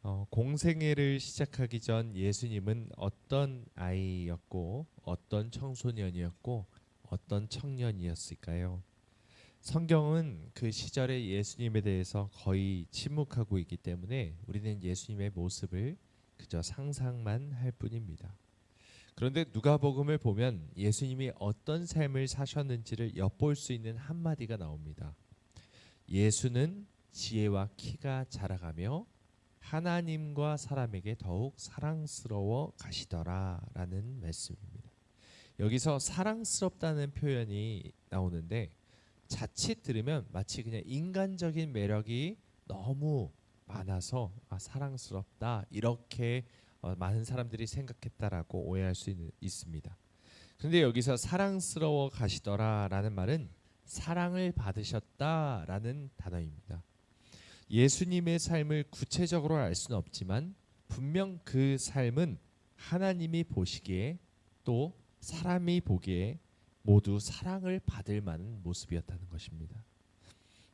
공생애를 시작하기 전 예수님은 어떤 아이였고 어떤 청소년이었고 어떤 청년이었을까요? 성경은 그 시절의 예수님에 대해서 거의 침묵하고 있기 때문에 우리는 예수님의 모습을 그저 상상만 할 뿐입니다. 그런데 누가복음을 보면 예수님이 어떤 삶을 사셨는지를 엿볼 수 있는 한마디가 나옵니다. 예수는 지혜와 키가 자라가며 하나님과 사람에게 더욱 사랑스러워 가시더라라는 말씀입니다. 여기서 사랑스럽다는 표현이 나오는데 자칫 들으면 마치 그냥 인간적인 매력이 너무 많아서 사랑스럽다 이렇게 많은 사람들이 생각했다라고 오해할 수 있습니다. 그런데 여기서 사랑스러워 가시더라라는 말은 사랑을 받으셨다라는 단어입니다. 예수님의 삶을 구체적으로 알 수는 없지만 분명 그 삶은 하나님이 보시기에 또 사람이 보기에 모두 사랑을 받을 만한 모습이었다는 것입니다.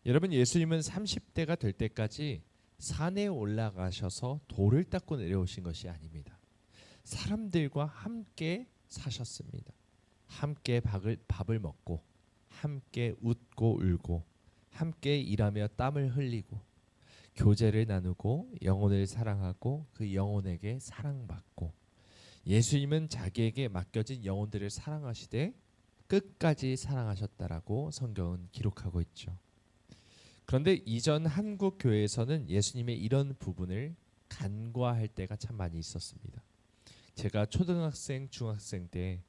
여러분, 예수님은 30대가 될 때까지 산에 올라가셔서 돌을 닦고 내려오신 것이 아닙니다. 사람들과 함께 사셨습니다. 함께 밥을 먹고 함께 웃고 울고 함께 일하며 땀을 흘리고 교제를 나누고 영혼을 사랑하고 그 영혼에게 사랑받고 예수님은 자기에게 맡겨진 영혼들을 사랑하시되 끝까지 사랑하셨다라고 성경은 기록하고 있죠. 그런데 이전 한국 교회에서는 예수님의 이런 부분을 간과할 때가 참 많이 있었습니다. 제가 초등학생, 중학생 때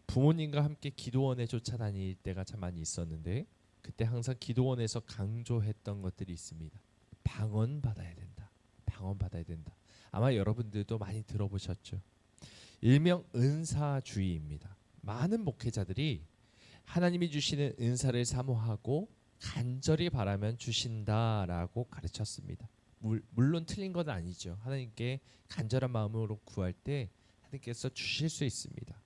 부모님과 함께 기도원에 쫓아다닐 때가 참 많이 있었는데 그때 항상 기도원에서 강조했던 것들이 있습니다. 방언 받아야 된다. 방언 받아야 된다. 아마 여러분들도 많이 들어보셨죠. 일명 은사주의입니다. 많은 목회자들이 하나님이 주시는 은사를 사모하고 간절히 바라면 주신다라고 가르쳤습니다. 물론 틀린 건 아니죠. 하나님께 간절한 마음으로 구할 때 하나님께서 주실 수 있습니다.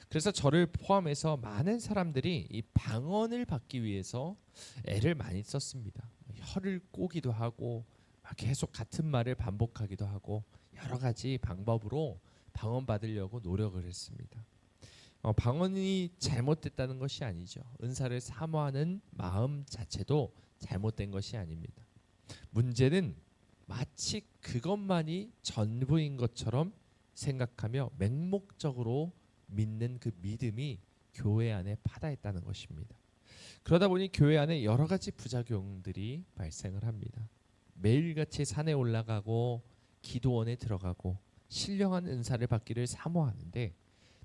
그래서 저를 포함해서 많은 사람들이 이 방언을 받기 위해서 애를 많이 썼습니다. 혀를 꼬기도 하고 계속 같은 말을 반복하기도 하고 여러 가지 방법으로 방언 받으려고 노력을 했습니다. 방언이 잘못됐다는 것이 아니죠. 은사를 사모하는 마음 자체도 잘못된 것이 아닙니다. 문제는 마치 그것만이 전부인 것처럼 생각하며 맹목적으로 믿는 그 믿음이 교회 안에 파다했다는 것입니다. 그러다 보니 교회 안에 여러 가지 부작용들이 발생을 합니다. 매일같이 산에 올라가고 기도원에 들어가고 신령한 은사를 받기를 사모하는데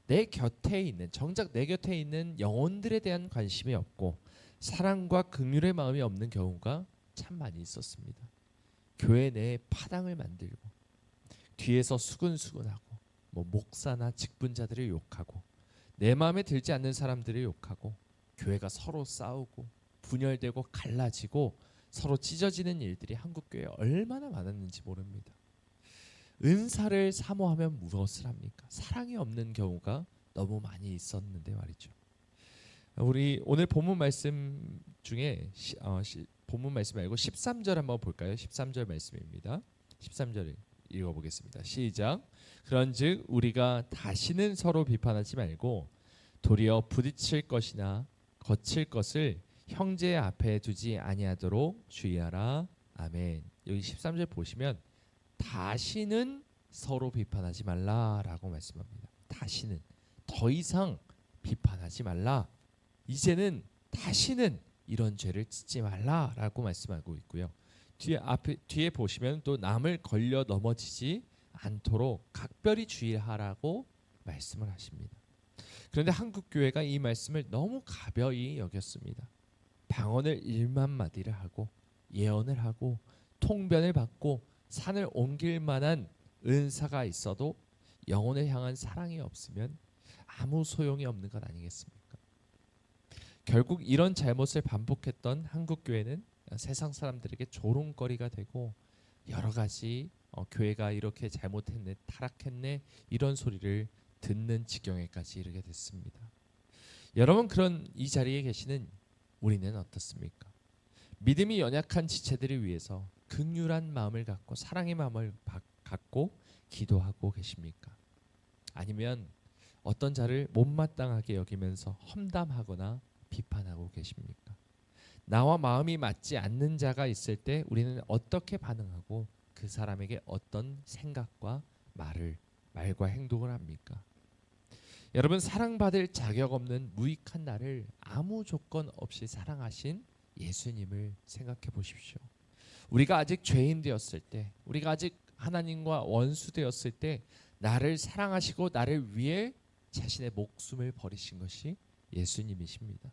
내 곁에 있는 정작 내 곁에 있는 영혼들에 대한 관심이 없고 사랑과 긍휼의 마음이 없는 경우가 참 많이 있었습니다. 교회 내에 파당을 만들고 뒤에서 수근수근하고 목사나 직분자들을 욕하고 내 마음에 들지 않는 사람들을 욕하고 교회가 서로 싸우고 분열되고 갈라지고 서로 찢어지는 일들이 한국교회에 얼마나 많았는지 모릅니다. 은사를 사모하면 무엇을 합니까? 사랑이 없는 경우가 너무 많이 있었는데 말이죠. 우리 오늘 본문 말씀 중에 본문 말씀 말고 13절 한번 볼까요? 13절 말씀입니다. 13절 읽어보겠습니다. 시작. 그런즉 우리가 다시는 서로 비판하지 말고 도리어 부딪힐 것이나 거칠 것을 형제 앞에 두지 아니하도록 주의하라. 아멘. 여기 13절 보시면 다시는 서로 비판하지 말라라고 말씀합니다. 다시는 더 이상 비판하지 말라. 이제는 다시는 이런 죄를 짓지 말라라고 말씀하고 있고요. 뒤에 보시면 또 남을 걸려 넘어지지 않도록 각별히 주의하라고 말씀을 하십니다. 그런데 한국 교회가 이 말씀을 너무 가벼이 여겼습니다. 방언을 1만 마디를 하고 예언을 하고 통변을 받고 산을 옮길 만한 은사가 있어도 영혼을 향한 사랑이 없으면 아무 소용이 없는 것 아니겠습니까? 결국 이런 잘못을 반복했던 한국 교회는 세상 사람들에게 조롱거리가 되고 여러 가지 교회가 이렇게 잘못했네, 타락했네 이런 소리를 듣는 지경에까지 이르게 됐습니다. 여러분, 그런 이 자리에 계시는 우리는 어떻습니까? 믿음이 연약한 지체들을 위해서 긍휼한 마음을 갖고 사랑의 마음을 갖고 기도하고 계십니까? 아니면 어떤 자를 못마땅하게 여기면서 험담하거나 비판하고 계십니까? 나와 마음이 맞지 않는 자가 있을 때 우리는 어떻게 반응하고 그 사람에게 어떤 생각과 말과 행동을 합니까? 여러분, 사랑받을 자격 없는 무익한 나를 아무 조건 없이 사랑하신 예수님을 생각해 보십시오. 우리가 아직 죄인 되었을 때, 우리가 아직 하나님과 원수 되었을 때 나를 사랑하시고 나를 위해 자신의 목숨을 버리신 것이 예수님이십니다.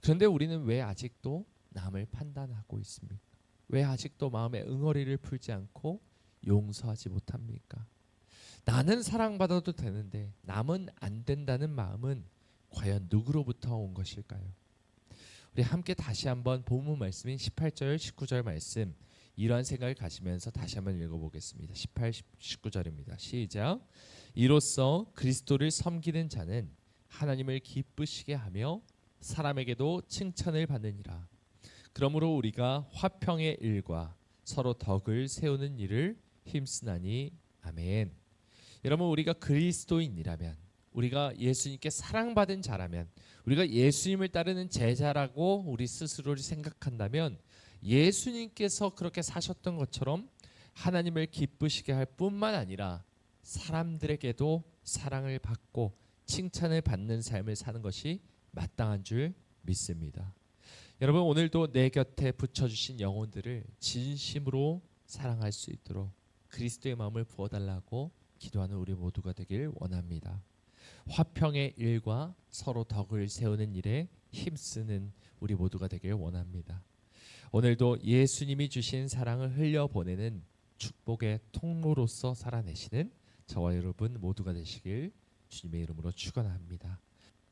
그런데 우리는 왜 아직도 남을 판단하고 있습니까? 왜 아직도 마음의 응어리를 풀지 않고 용서하지 못합니까? 나는 사랑받아도 되는데 남은 안 된다는 마음은 과연 누구로부터 온 것일까요? 우리 함께 다시 한번 본문 말씀인 18절 19절 말씀 이러한 생각을 가지면서 다시 한번 읽어보겠습니다. 18, 19절입니다. 시작. 이로써 그리스도를 섬기는 자는 하나님을 기쁘시게 하며 사람에게도 칭찬을 받느니라. 그러므로 우리가 화평의 일과 서로 덕을 세우는 일을 힘쓰나니 아멘. 여러분, 우리가 그리스도인이라면, 우리가 예수님께 사랑받은 자라면, 우리가 예수님을 따르는 제자라고 우리 스스로를 생각한다면 예수님께서 그렇게 사셨던 것처럼 하나님을 기쁘시게 할 뿐만 아니라 사람들에게도 사랑을 받고 칭찬을 받는 삶을 사는 것이 마땅한 줄 믿습니다. 여러분, 오늘도 내 곁에 붙여주신 영혼들을 진심으로 사랑할 수 있도록 그리스도의 마음을 부어달라고 기도하는 우리 모두가 되길 원합니다. 화평의 일과 서로 덕을 세우는 일에 힘쓰는 우리 모두가 되길 원합니다. 오늘도 예수님이 주신 사랑을 흘려보내는 축복의 통로로서 살아내시는 저와 여러분 모두가 되시길 주님의 이름으로 축원합니다.